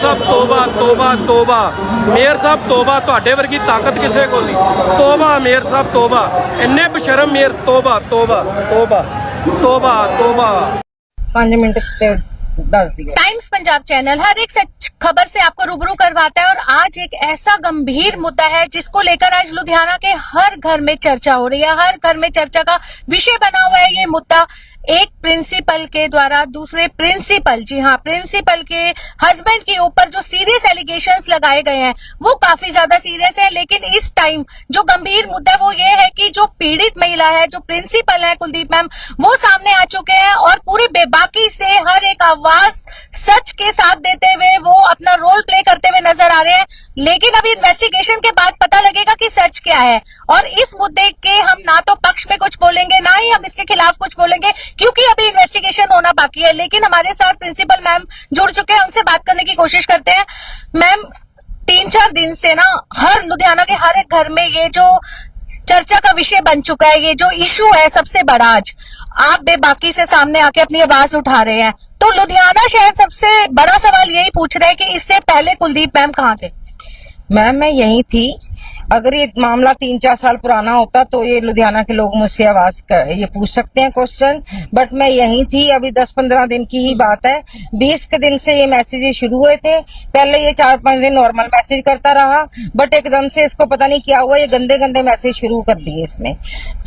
साहब तोबा तोबा तोबा, मेयर साहब तोबा, तुहाडे वर्गी ताकत किसे कोल नहीं। तोबा मेयर साहब तोबा, इन्ने बेशरम मेयर, तोबा तोबा तोबा तोबा तोबा। 5 मिनट से 10 दिया। टाइम्स पंजाब चैनल हर एक सच खबर से आपको रूबरू करवाता है और आज एक ऐसा गंभीर मुद्दा है जिसको लेकर आज लुधियाना के हर घर में चर्चा हो रही है, हर घर में चर्चा का विषय बना हुआ है ये मुद्दा। एक प्रिंसिपल के द्वारा दूसरे प्रिंसिपल, जी हाँ, प्रिंसिपल के हस्बैंड के ऊपर जो सीरियस एलिगेशंस लगाए गए हैं वो काफी ज्यादा सीरियस है। लेकिन इस टाइम जो गंभीर मुद्दा है वो ये है कि जो पीड़ित महिला है, जो प्रिंसिपल है कुलदीप मैम, वो सामने आ चुके हैं और पूरी बेबाकी से हर एक आवाज सच के साथ देते हुए वो अपना रोल प्ले करते हुए नजर आ रहे हैं। लेकिन अभी इन्वेस्टिगेशन के बाद पता लगेगा कि सच क्या है। और इस मुद्दे के हम ना तो पक्ष में कुछ बोलेंगे ना ही हम इसके खिलाफ कुछ बोलेंगे, क्योंकि अभी इन्वेस्टिगेशन होना बाकी है। लेकिन हमारे साथ प्रिंसिपल मैम जुड़ चुके हैं, उनसे बात करने की कोशिश करते हैं। मैम, 3-4 दिन से ना हर लुधियाना के हर एक घर में ये जो चर्चा का विषय बन चुका है, ये जो इशू है सबसे बड़ा, आज आप बेबाकी से सामने आके अपनी आवाज उठा रहे हैं, तो लुधियाना शहर सबसे बड़ा सवाल यही पूछ रहे हैं कि इससे पहले कुलदीप मैम कहाँ थे? मैम मैं यही थी। अगर ये मामला 3-4 साल पुराना होता तो ये लुधियाना के लोग मुझसे ये पूछ सकते हैं क्वेश्चन, बट मैं यही थी। अभी 10-15 दिन की ही बात है। 20 के दिन से ये मैसेज शुरू हुए थे। पहले ये 4-5 दिन नॉर्मल मैसेज करता रहा, बट एकदम से इसको पता नहीं क्या हुआ, ये गंदे गंदे मैसेज शुरू कर दिए इसने।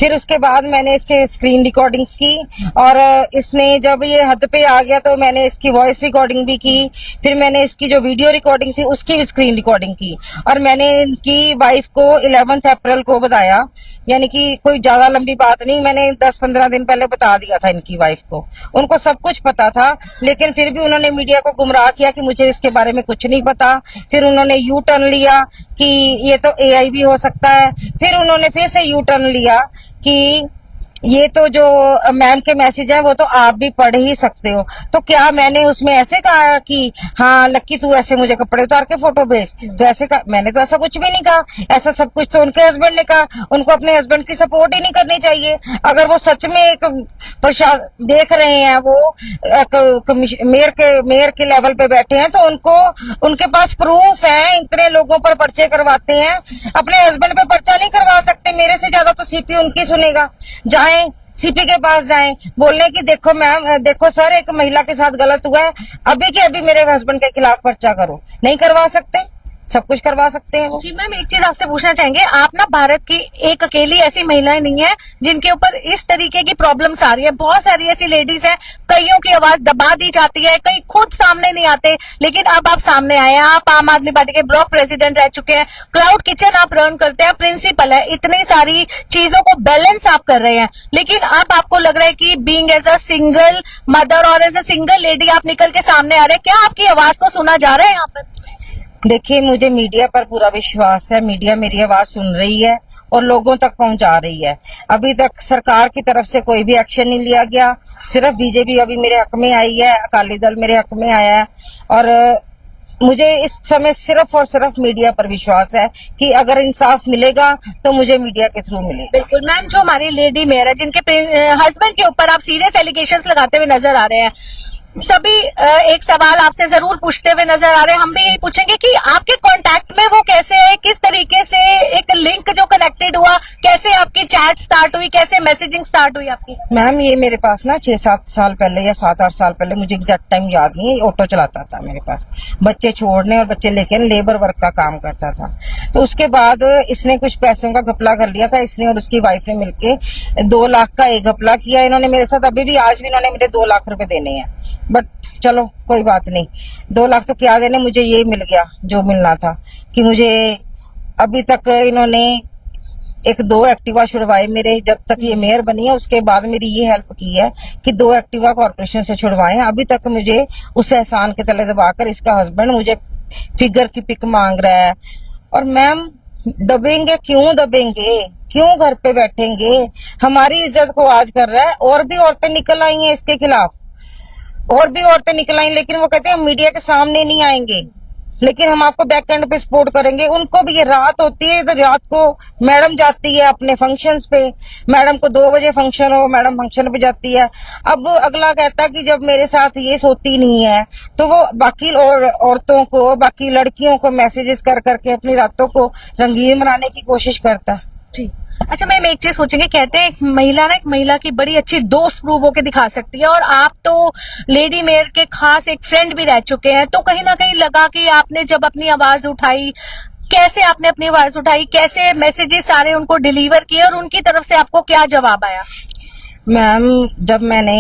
फिर उसके बाद मैंने इसके स्क्रीन रिकॉर्डिंग्स की और इसने जब ये हद पे आ गया तो मैंने इसकी वॉइस रिकॉर्डिंग भी की। फिर मैंने इसकी जो वीडियो रिकॉर्डिंग थी उसकी भी स्क्रीन रिकॉर्डिंग की और मैंने इनकी वाइफ को 11 अप्रैल को बताया। यानी कि कोई ज्यादा लंबी बात नहीं, मैंने 10-15 दिन पहले बता दिया था इनकी वाइफ को। उनको सब कुछ पता था, लेकिन फिर भी उन्होंने मीडिया को गुमराह किया कि मुझे इसके बारे में कुछ नहीं पता। फिर उन्होंने यू टर्न लिया कि ये तो एआई भी हो सकता है। फिर उन्होंने फिर से यू टर्न लिया कि ये तो जो मैम के मैसेज है वो तो आप भी पढ़ ही सकते हो। तो क्या मैंने उसमें ऐसे कहा कि हाँ लक्की तू ऐसे मुझे कपड़े उतार के फोटो भेज, तो ऐसे कहा? मैंने तो ऐसा कुछ भी नहीं कहा। ऐसा सब कुछ तो उनके हस्बैंड ने कहा। उनको अपने हस्बैंड की सपोर्ट ही नहीं करनी चाहिए। अगर वो सच में एक देख रहे हैं, वो मेयर के लेवल पे बैठे हैं, तो उनको उनके पास प्रूफ है। इतने लोगों पर पर्चे करवाते हैं, अपने हस्बैंड पे पर्चा नहीं करवा सकते। मेरे से ज्यादा तो सीपी उनकी सुनेगा। सीपी के पास जाएं, बोलने की देखो मैम, देखो सर, एक महिला के साथ गलत हुआ है, अभी के अभी मेरे हस्बैंड के खिलाफ पर्चा करो। नहीं करवा सकते? सब कुछ करवा सकते हैं वो। जी मैम, एक चीज आपसे पूछना चाहेंगे, आप ना भारत की एक अकेली ऐसी महिलाएं नहीं है जिनके ऊपर इस तरीके की प्रॉब्लम्स आ रही है। बहुत सारी ऐसी लेडीज हैं, कईयों की आवाज दबा दी जाती है, कई खुद सामने नहीं आते, लेकिन अब आप सामने आए हैं। आप आम आदमी पार्टी के ब्लॉक प्रेसिडेंट रह चुके हैं, क्लाउड किचन आप रन करते हैं, प्रिंसिपल है, इतनी सारी चीजों को बैलेंस आप कर रहे हैं। लेकिन अब आपको लग रहा है कि being as a single mother और एज अ सिंगल लेडी आप निकल के सामने आ रहे हैं। क्या आपकी आवाज को सुना जा रहा है यहाँ पर? देखिए, मुझे मीडिया पर पूरा विश्वास है। मीडिया मेरी आवाज सुन रही है और लोगों तक पहुंचा रही है। अभी तक सरकार की तरफ से कोई भी एक्शन नहीं लिया गया। सिर्फ बीजेपी अभी मेरे हक में आई है, अकाली दल मेरे हक में आया है। और मुझे इस समय सिर्फ और सिर्फ मीडिया पर विश्वास है कि अगर इंसाफ मिलेगा तो मुझे मीडिया के थ्रू मिलेगा। बिल्कुल मैम, जो हमारी लेडी मेयर है जिनके हस्बैंड के ऊपर आप सीरियस एलिगेशंस लगाते हुए नजर आ रहे हैं, सभी एक सवाल आपसे जरूर पूछते हुए नजर आ रहे हैं। हम भी यही पूछेंगे कि आपके कांटेक्ट में वो कैसे है, किस तरीके से एक लिंक जो कनेक्टेड हुआ, कैसे आपकी चैट स्टार्ट हुई, कैसे मैसेजिंग स्टार्ट हुई आपकी? मैम, ये मेरे पास ना 6-7 साल पहले या 7-8 साल पहले, मुझे एग्जैक्ट टाइम याद नहीं है, ऑटो चलाता था मेरे पास, बच्चे छोड़ने और बच्चे लेके लेबर वर्क का काम करता था। तो उसके बाद इसने कुछ पैसों का घपला कर लिया था, इसने और उसकी वाइफ ने मिलके 2 लाख का एक घपला किया इन्होंने मेरे साथ। अभी भी आज भी इन्होंने मुझे 2 लाख रुपए देने हैं, बट चलो कोई बात नहीं। 2 लाख तो क्या देने, मुझे ये मिल गया जो मिलना था। कि मुझे अभी तक इन्होंने 1-2 एक्टिवा छुड़वाए मेरे, जब तक ये मेयर बनी है उसके बाद मेरी ये हेल्प की है कि 2 एक्टिवा कॉर्पोरेशन से छुड़वाए। अभी तक मुझे उस एहसान के तले दबाकर इसका हस्बैंड मुझे फिगर की पिक मांग रहा है। और मैम, दबेंगे क्यों? दबेंगे क्यों? घर पे बैठेंगे? हमारी इज्जत को आज कर रहा है। और भी औरतें निकल आई हैं इसके खिलाफ, और भी औरतें निकल आई, लेकिन वो कहते हैं हम मीडिया के सामने नहीं आएंगे। लेकिन हम आपको बैक एंड पे सपोर्ट करेंगे। उनको भी ये रात होती है, तो रात को मैडम जाती है अपने फंक्शंस पे, मैडम को 2 बजे फंक्शन हो, मैडम फंक्शन पे जाती है। अब अगला कहता है कि जब मेरे साथ ये सोती नहीं है, तो वो बाकी औरतों को, बाकी लड़कियों को मैसेजेस कर करके अपनी रातों को रंगीन बनाने की कोशिश करता है। जी। अच्छा मैम, एक चीज सोचेंगे, कहते हैं एक महिला की बड़ी अच्छी दोस्त प्रूव होकर दिखा सकती है, और आप तो लेडी मेयर के खास एक फ्रेंड भी रह चुके हैं, तो कहीं ना कहीं लगा कि आपने जब अपनी आवाज उठाई, कैसे आपने अपनी आवाज उठाई, कैसे मैसेजेस सारे उनको डिलीवर किए, और उनकी तरफ से आपको क्या जवाब आया? मैम, जब मैंने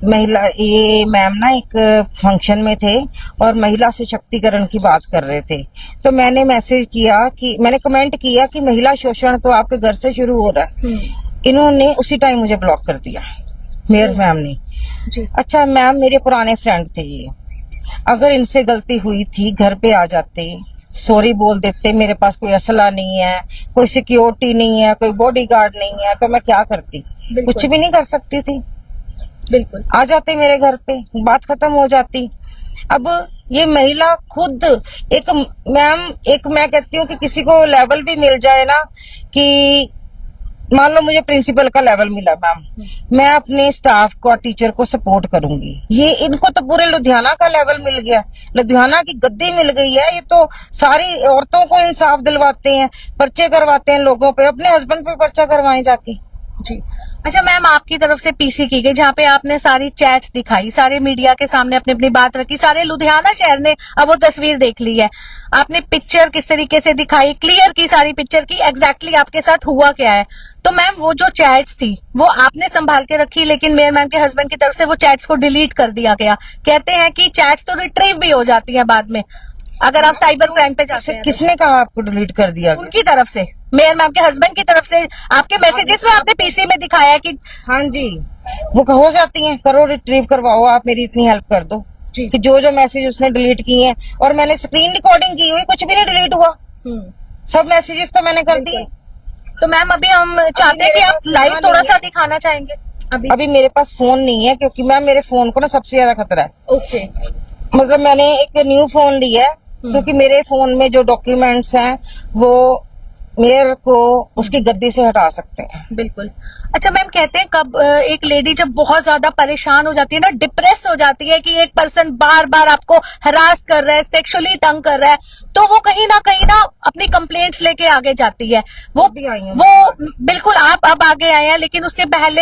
मैम ना एक फंक्शन में थे और महिला सशक्तिकरण की बात कर रहे थे, तो मैंने मैंने कमेंट किया कि महिला शोषण तो आपके घर से शुरू हो रहा है। इन्होंने उसी टाइम मुझे ब्लॉक कर दिया, मेयर मैम ने। जी। अच्छा मैम, मेरे पुराने फ्रेंड थे ये, अगर इनसे गलती हुई थी घर पे आ जाते, सॉरी बोल देते, मेरे पास कोई असला नहीं है, कोई सिक्योरिटी नहीं है, कोई बॉडीगार्ड नहीं है, तो मैं क्या करती? कुछ भी नहीं कर सकती थी। बिल्कुल। आ जाते मेरे घर पे, बात खत्म हो जाती। अब ये महिला खुद एक मैं कहती हूँ कि किसी को लेवल भी मिल जाए ना, कि मान लो मुझे प्रिंसिपल का लेवल मिला मैम, मैं अपने स्टाफ को, टीचर को सपोर्ट करूंगी। ये इनको तो पूरे लुधियाना का लेवल मिल गया, लुधियाना की गद्दी मिल गई है। ये तो सारी औरतों को इंसाफ दिलवाते हैं, पर्चे करवाते हैं लोगों पे, अपने हस्बैंड पे पर्चा करवाएं जाके। जी। अच्छा मैम, आपकी तरफ से पीसी की गई, जहाँ पे आपने सारी चैट्स दिखाई, सारे मीडिया के सामने अपनी अपनी बात रखी, सारे लुधियाना शहर ने अब वो तस्वीर देख ली है। आपने पिक्चर किस तरीके से दिखाई, क्लियर की सारी पिक्चर की, एग्जैक्टली आपके साथ हुआ क्या है। तो मैम, वो जो चैट्स थी वो आपने संभाल के रखी, लेकिन मेयर मैम के हस्बैंड की तरफ से वो चैट्स को डिलीट कर दिया गया। कहते हैं कि चैट्स तो रिट्रीव भी हो जाती है बाद में, अगर आप साइबर क्राइम पे जाते हैं। किसने कहा आपको डिलीट कर दिया? उनकी तरफ से, मेयर मैम के हस्बैंड की तरफ से। आपके मैसेजेस में आपने पीसी में दिखाया कि हाँ जी, वो हो जाती हैं, करो रिट्रीव करवाओ, आप मेरी इतनी हेल्प कर दो जी। कि जो मैसेज उसने डिलीट किए हैं, और मैंने स्क्रीन रिकॉर्डिंग की हुई, कुछ भी नहीं डिलीट हुआ, सब मैसेजेस तो मैंने कर दिए। तो मैम, अभी हम चाहते हैं कि आप लाइव थोड़ा सा दिखाना चाहेंगे। अभी मेरे पास फोन नहीं है, क्योंकि मैम मेरे फोन को ना सबसे ज्यादा खतरा है। ओके। मतलब मैंने एक न्यू फोन लिया है, क्योंकि मेरे फोन में जो डॉक्यूमेंट्स हैं वो मेयर को उसकी गद्दी से हटा सकते हैं। बिल्कुल। अच्छा मैम, कहते हैं कब एक लेडी जब बहुत ज्यादा परेशान हो जाती है ना, डिप्रेस हो जाती है, कि एक पर्सन बार बार आपको हरास कर रहा है, सेक्सुअली तंग कर रहा है, तो वो कहीं ना अपनी कंप्लेंट्स लेके आगे जाती है। वो भी आई हैं। वो बिल्कुल, आप अब आगे आए हैं, लेकिन उसके पहले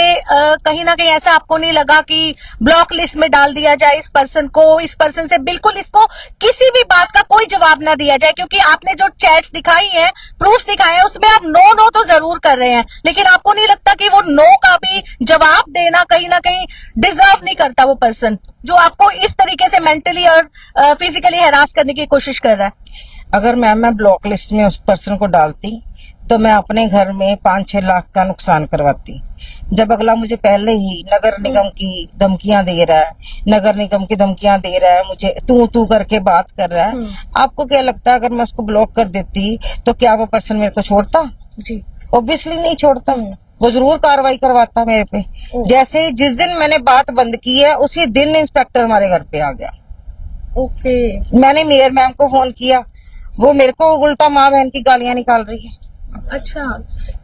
कहीं ना कहीं ऐसा आपको नहीं लगा कि ब्लॉक लिस्ट में डाल दिया जाए इस पर्सन को, इस पर्सन से बिल्कुल इसको किसी भी बात का कोई जवाब ना दिया जाए? क्योंकि आपने जो चैट्स दिखाई हैं, प्रूफ दिखाए हैं, उसमें आप नो तो जरूर कर रहे हैं, लेकिन आपको नहीं लगता कि वो नो का भी जवाब देना कहीं ना कहीं डिजर्व नहीं करता वो पर्सन, जो आपको इस तरीके से मेंटली और फिजिकली हैरास करने की कोशिश कर रहा है? अगर मैं ब्लॉक लिस्ट में उस पर्सन को डालती, तो मैं अपने घर में 5-6 लाख का नुकसान करवाती। जब अगला मुझे पहले ही नगर निगम की धमकियां दे रहा है, नगर निगम की धमकियां दे रहा है, मुझे तू करके बात कर रहा है, आपको क्या लगता है अगर मैं उसको ब्लॉक कर देती तो क्या वो पर्सन मेरे को छोड़ता? जी। ऑब्वियसली नहीं छोड़ता, वो जरूर कार्रवाई करवाता मेरे पे। जैसे ही जिस दिन मैंने बात बंद की है, उसी दिन इंस्पेक्टर हमारे घर पे आ गया। ओके। मैंने मेयर मैम को फोन किया, वो मेरे को उल्टा माँ बहन की गालियां निकाल रही है। अच्छा।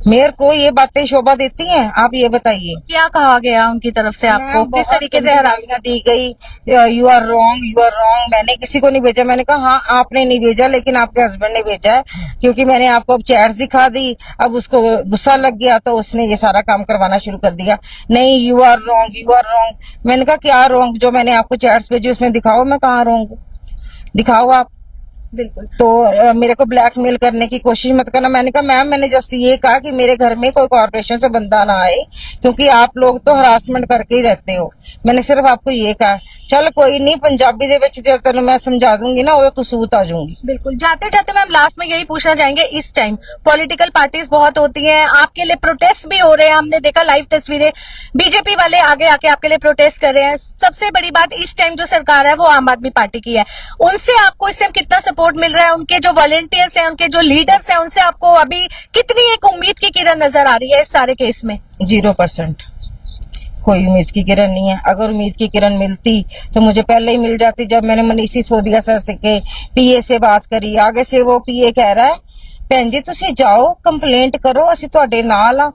मेयर को ये बातें शोभा देती हैं? आप ये बताइए। क्या कहा गया उनकी तरफ से आपको, किस तरीके से हरासमेंट दी गई? You are wrong, you are wrong. मैंने किसी को नहीं भेजा। मैंने कहा हाँ आपने नहीं भेजा, लेकिन आपके हस्बैंड ने भेजा है, क्योंकि मैंने आपको अब चैट्स दिखा दी। अब उसको गुस्सा लग गया तो उसने ये सारा काम करवाना शुरू कर दिया। नहीं, you are wrong, you are wrong. मैंने कहा क्या रॉन्ग? जो मैंने आपको चैट्स भेजी उसमें दिखाओ, मैं कहाँ रॉन्ग हूँ, दिखाओ आप। बिल्कुल। तो मेरे को ब्लैकमेल करने की कोशिश मत करना। मैंने कहा मैम, मैंने जस्ट ये कहा कि मेरे घर में कोई कॉर्पोरेशन से बंदा ना आए, क्योंकि आप लोग तो हरासमेंट करके ही रहते हो। मैंने सिर्फ आपको ये कहा। चल कोई नहीं, पंजाबी दे विच जब तेन मैं समझा दूंगी ना, उदो तू सूत आ जाऊंगी। बिल्कुल। जाते जाते मैम लास्ट में यही पूछना चाहेंगे, इस टाइम पॉलिटिकल पार्टीज बहुत होती हैं, आपके लिए प्रोटेस्ट भी हो रहे हैं, हमने देखा लाइव तस्वीरें, बीजेपी वाले आगे आके आपके लिए प्रोटेस्ट कर रहे हैं। सबसे बड़ी बात, इस टाइम जो सरकार है वो आम आदमी पार्टी की है, उनसे आपको इस टाइम कितना सपोर्ट मिल रहा है? उनके जो वॉलंटियर्स हैं, उनके जो लीडर्स हैं, उनसे आपको अभी कितनी एक उम्मीद की किरण नजर आ रही है इस सारे केस में? 0%। कोई उम्मीद की किरण नहीं है। अगर उम्मीद की किरण मिलती तो मुझे पहले ही मिल जाती। जब मैंने मनीष सिसोदिया सर से के पीए से बात करी, आगे से वो पीए कह रहा है भैन जी तुसी जाओ कंप्लेंट करो, असि तुहाडे नाल आ।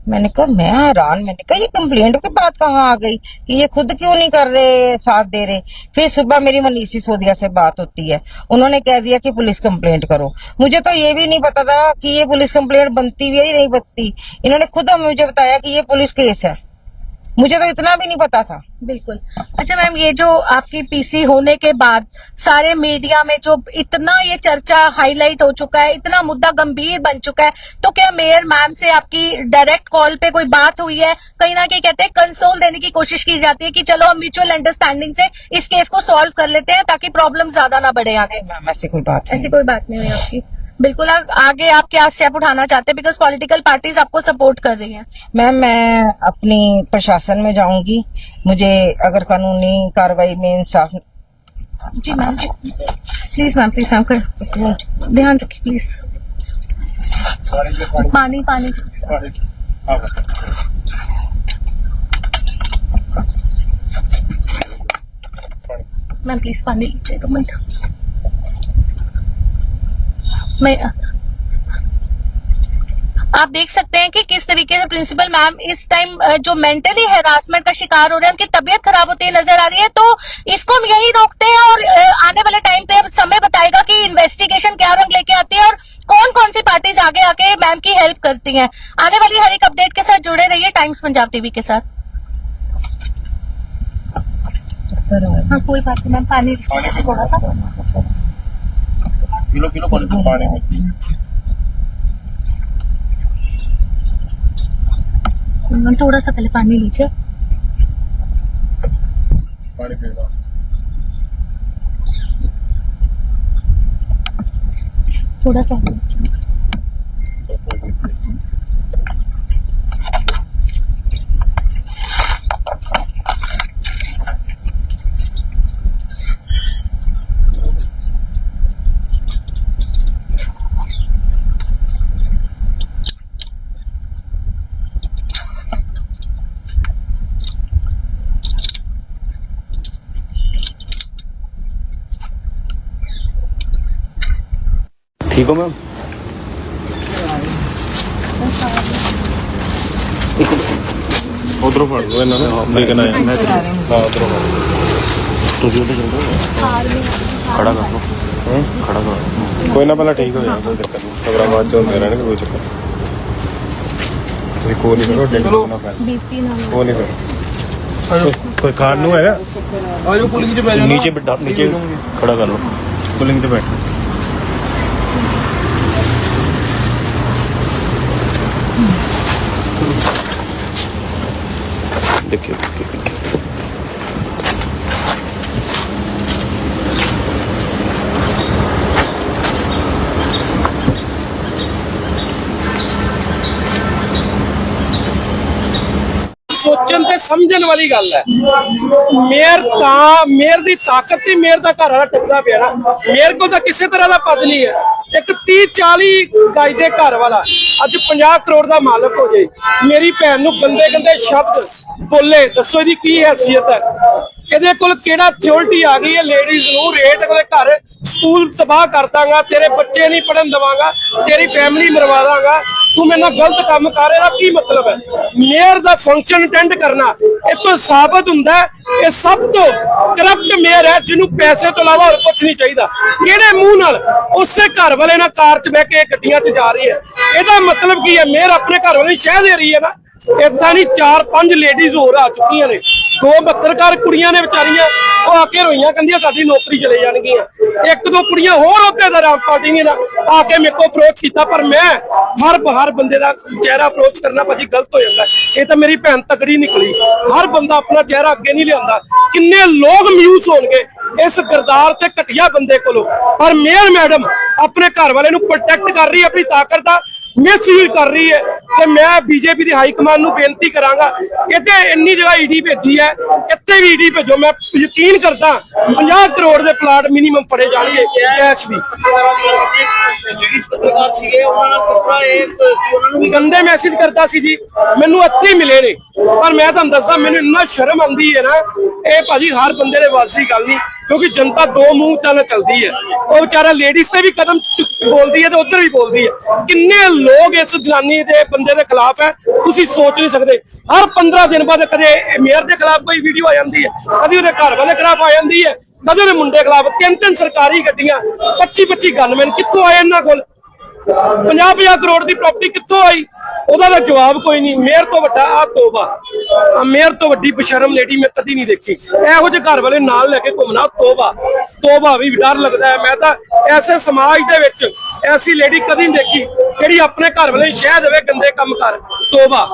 मैंने कहा मैं हैरान, मैंने कहा ये कंप्लेंट की बात कहाँ आ गई कि ये खुद क्यों नहीं कर रहे, साथ दे रहे। फिर सुबह मेरी मनीष सिसोदिया से बात होती है, उन्होंने कह दिया कि पुलिस कंप्लेंट करो। मुझे तो ये भी नहीं पता था कि ये पुलिस कंप्लेंट बनती भी है या नहीं बनती। इन्होंने खुद मुझे बताया कि ये पुलिस केस है, मुझे तो इतना भी नहीं पता था। बिल्कुल। अच्छा मैम, ये जो आपकी पीसी होने के बाद सारे मीडिया में जो इतना ये चर्चा हाईलाइट हो चुका है, इतना मुद्दा गंभीर बन चुका है, तो क्या मेयर मैम से आपकी डायरेक्ट कॉल पे कोई बात हुई है? कहीं ना कहीं कहते हैं कंसोल देने की कोशिश की जाती है कि चलो हम म्यूचुअल अंडरस्टैंडिंग से इस केस को सॉल्व कर लेते हैं ताकि प्रॉब्लम ज्यादा ना बढ़े आगे। मैम ऐसी कोई बात ऐसी कोई बात नहीं हुई आपकी? बिल्कुल। आगे आप क्या स्टेप उठाना चाहते हैं, बिकॉज पॉलिटिकल पार्टीज आपको सपोर्ट कर रही हैं? मैम मैं अपनी प्रशासन में जाऊंगी, मुझे अगर कानूनी कार्रवाई में इंसाफ। जी मैम, जी प्लीज मैम, प्लीज मैम, कर ध्यान रखिए प्लीज। पानी पानी मैम, प्लीज पानी लीजिए, 2 मिनट। मैं आप देख सकते हैं कि किस तरीके से प्रिंसिपल मैम इस टाइम जो मेंटली हैरासमेंट का शिकार हो रहे हैं, उनकी तबीयत खराब होती है नजर आ रही है। तो इसको हम यही रोकते हैं और आने वाले टाइम पे अब समय बताएगा कि इन्वेस्टिगेशन क्या रंग लेके आती है और कौन कौन सी पार्टीज आगे आके मैम की हेल्प करती हैं। आने वाली हर एक अपडेट के साथ जुड़े रहिए टाइम्स पंजाब टीवी के साथ। हाँ कोई बात नहीं मैम, पानी थोड़ा सा किलो पानी थोड़ा सा पहले पानी लीजिए। पानी पीना थोड़ा सा ठीक हो मैम? उधरों फड़ लो इन्होंने लेकिन आए हाँ उधरों फड़ तुझे उधर चल रहा खड़ा कर लो, खड़ा कर कोई ना, पहले ठीक हो जाएगा, कोई दिक्कत नहीं। अगर आवाज चल रहा है कोई चक्कर नहीं, को नहीं करो डेंगू ना फैल, को नहीं करो। कोई खान है नीचे नीचे खड़ा कर लो, पुलिंग पे बैठ। देखिए सोचन ते समझन वाली गल है। मेयर दी ताकत ते मेयर दा घर वाला टुकदा पिया ना, मेयर को तो किसी तरह का पद नहीं है। एक 30-40 गज दे घर वाला अज 50 करोड़ का मालक हो जाए, मेरी भैन नूं गंदे गंदे शब्द बोले, दसो दी की हैसियत है? ਇਹਦੇ ਕੋਲ ਕਿਹੜਾ ਥਿਓਰਿਟੀ ਆ ਗਈ ਹੈ? ਲੇਡੀਜ਼ ਨੂੰ ਰੇਟ ਉਹਦੇ ਘਰ ਸਕੂਲ ਤਬਾਹ ਕਰ ਦਾਂਗਾ, ਤੇਰੇ ਬੱਚੇ ਨਹੀਂ ਪੜਨ ਦਵਾਂਗਾ, ਤੇਰੀ ਫੈਮਿਲੀ ਮਰਵਾ ਦਾਂਗਾ, ਤੂੰ ਮੇਰੇ ਨਾਲ ਗਲਤ ਕੰਮ ਕਰ ਰਿਹਾ, ਕੀ ਮਤਲਬ ਹੈ? ਮੇਅਰ ਦਾ ਫੰਕਸ਼ਨ ਅਟੈਂਡ ਕਰਨਾ ਇਹ ਤੋਂ ਸਾਬਤ ਹੁੰਦਾ ਇਹ ਸਭ ਤੋਂ ਕਰਪਟ ਮੇਅਰ ਹੈ, ਜਿਹਨੂੰ ਪੈਸੇ ਤੋਂ ਇਲਾਵਾ ਹੋਰ ਕੁਝ ਨਹੀਂ ਚਾਹੀਦਾ। ਕਿਹੜੇ ਮੂੰਹ ਨਾਲ ਉਸੇ ਘਰ ਵਾਲੇ ਨਾਲ ਕਾਰ 'ਚ ਬਹਿ ਕੇ ਗੱਡੀਆਂ 'ਚ ਜਾ ਰਹੀ ਹੈ? ਇਹਦਾ ਮਤਲਬ ਕੀ ਹੈ? ਮੇਅਰ ਆਪਣੇ ਘਰ ਵਾਲੇ ਨੂੰ ਸ਼ਹਿ ਦੇ ਰਹੀ ਹੈ ਨਾ। ਏਦਾਂ ਨਹੀਂ 4-5 ਲੇਡੀਜ਼ ਹੋਰ ਆ ਚੁੱਕੀਆਂ ਨੇ, 2 ਪੱਤਰਕਾਰ ਕੁੜੀਆਂ ਨੇ ਵਿਚਾਰੀਆਂ, ਉਹ ਆ ਕੇ ਰੋਈਆਂ, ਕਹਿੰਦੀਆਂ ਸਾਡੀ ਨੌਕਰੀ ਚਲੇ ਜਾਣਗੀਆਂ। 1-2 ਕੁੜੀਆਂ ਹੋਰ ਅਹੁਦੇਦਾਰ ਆਮ ਪਾਰਟੀ ਨੇ ਆ ਕੇ ਮੇਰੇ ਕੋਲ ਅਪਰੋਚ ਕੀਤਾ, ਪਰ ਮੈਂ ਹਰ ਬੰਦੇ ਦਾ ਚਿਹਰਾ ਅਪਰੋਚ ਕਰਨਾ ਭਾਜੀ ਗਲਤ ਹੋ ਜਾਂਦਾ। ਇਹ ਤਾਂ ਮੇਰੀ ਭੈਣ ਤਕੜੀ ਨਿਕਲੀ, ਹਰ ਬੰਦਾ ਆਪਣਾ ਚਿਹਰਾ ਅੱਗੇ ਨਹੀਂ ਲਿਆਉਂਦਾ। ਕਿੰਨੇ ਲੋਕ ਮਿਊਸ ਹੋਣਗੇ ਇਸ ਗਰਦਾਰ ਤੇ ਘਟੀਆ ਬੰਦੇ ਕੋਲੋਂ, ਪਰ ਮੇਅਰ ਮੈਡਮ ਆਪਣੇ ਘਰ ਵਾਲੇ ਨੂੰ ਪ੍ਰੋਟੈਕਟ ਕਰ ਰਹੀ ਹੈ, ਆਪਣੀ ਤਾਕਤ ਦਾ ਮਿਸਯੂਜ਼ ਕਰ ਰਹੀ ਹੈ ਤੇ ਮੈਂ ਬੀਜੇਪੀ ਦੀ ਹਾਈ ਕਮਾਂਡ ਨੂੰ ਬੇਨਤੀ ਕਰਾਂਗਾ, ਇੱਥੇ ਇੰਨੀ ਜਗ੍ਹਾ ਈਡੀ ਭੇਜੀ ਹੈ, ਇੱਥੇ ਵੀ ਈਡੀ ਭੇਜੋ। ਮੈਂ ਯਕੀਨ ਕਰਦਾ 50 ਕਰੋੜ ਦੇ ਪਲਾਟ ਮਿਨੀਮਮ ਫੜੇ ਜਾਣਗੇ ਕੈਸ਼ ਵੀ। ਲੇਡੀਜ਼ ਪੱਤਰਕਾਰ ਸੀਗੇ, ਉਹਨਾਂ ਨਾਲ ਕਿਸ ਤਰ੍ਹਾਂ ਉਹਨਾਂ ਨੂੰ ਵੀ ਗੰਦੇ ਮੈਸੇਜ ਕਰਦਾ ਸੀ ਜੀ, ਮੈਨੂੰ ਇੱਥੇ ਹੀ ਮਿਲੇ ਨੇ। ਪਰ ਮੈਂ ਤੁਹਾਨੂੰ ਦੱਸਦਾ, ਮੈਨੂੰ ਇੰਨਾ ਸ਼ਰਮ ਆਉਂਦੀ ਹੈ ਨਾ, ਇਹ ਭਾਜੀ ਹਰ ਬੰਦੇ ਦੇ ਵੱਸ ਦੀ ਗੱਲ ਨਹੀਂ, ਕਿਉਂਕਿ ਜਨਤਾ ਦੋ ਮੂੰਹ ਨਾਲ ਚੱਲਦੀ ਹੈ। ਉਹ ਵਿਚਾਰਾ ਲੇਡੀਜ਼ ਤੇ ਵੀ ਕਦਮ ਬੋਲਦੀ ਹੈ ਤੇ ਉੱਧਰ ਵੀ ਬੋਲਦੀ ਹੈ। ਕਿੰਨੇ ਲੋਕ ਇਸ ਜਨਾਨੀ ਦੇ ਬੰਦੇ ਦੇ ਖਿਲਾਫ ਹੈ, ਤੁਸੀਂ ਸੋਚ ਨਹੀਂ ਸਕਦੇ। ਹਰ 15 ਦਿਨ ਬਾਅਦ ਕਦੇ ਮੇਅਰ ਦੇ ਖਿਲਾਫ ਕੋਈ ਵੀਡੀਓ ਆ ਜਾਂਦੀ ਹੈ, ਕਦੇ ਉਹਦੇ ਘਰ ਵਾਲੇ ਖਿਲਾਫ ਆ ਜਾਂਦੀ ਹੈ, ਕਦੇ ਉਹਦੇ ਮੁੰਡੇ ਖਿਲਾਫ। 3-3 ਸਰਕਾਰੀ ਗੱਡੀਆਂ, 25-25 ਗਨਮੈਨ ਕਿੱਥੋਂ ਆਏ ਇਹਨਾਂ ਕੋਲ? 50-50 ਕਰੋੜ ਦੀ ਪ੍ਰਾਪਰਟੀ ਕਿੱਥੋਂ ਆਈ? ਉਹਦਾ ਤਾਂ ਜਵਾਬ ਕੋਈ ਨਹੀਂ। ਮੇਅਰ ਤੋਂ ਵੱਡਾ ਆ ਤੋਬਾ, ਆ ਮੇਅਰ ਤੋਂ ਵੱਡੀ ਬਸ਼ਰਮ ਲੇਡੀ ਮੈਂ ਕਦੀ ਨਹੀਂ ਦੇਖੀ। ਇਹੋ ਜਿਹੇ ਘਰ ਵਾਲੇ ਨਾਲ ਲੈ ਕੇ ਘੁੰਮਣਾ, ਤੋਬਾ ਤੋਬਾ ਵੀ ਡਰ ਲੱਗਦਾ ਹੈ। ਮੈਂ ਤਾਂ ਐਸੇ ਸਮਾਜ ਦੇ ਵਿੱਚ ਐਸੀ ਲੇਡੀ ਕਦੀ ਨਹੀਂ ਦੇਖੀ ਜਿਹੜੀ ਆਪਣੇ ਘਰ ਵਾਲੇ ਨੂੰ ਸ਼ਹਿ ਦੇਵੇ ਗੰਦੇ ਕੰਮ ਕਰ। ਤੋਬਾ।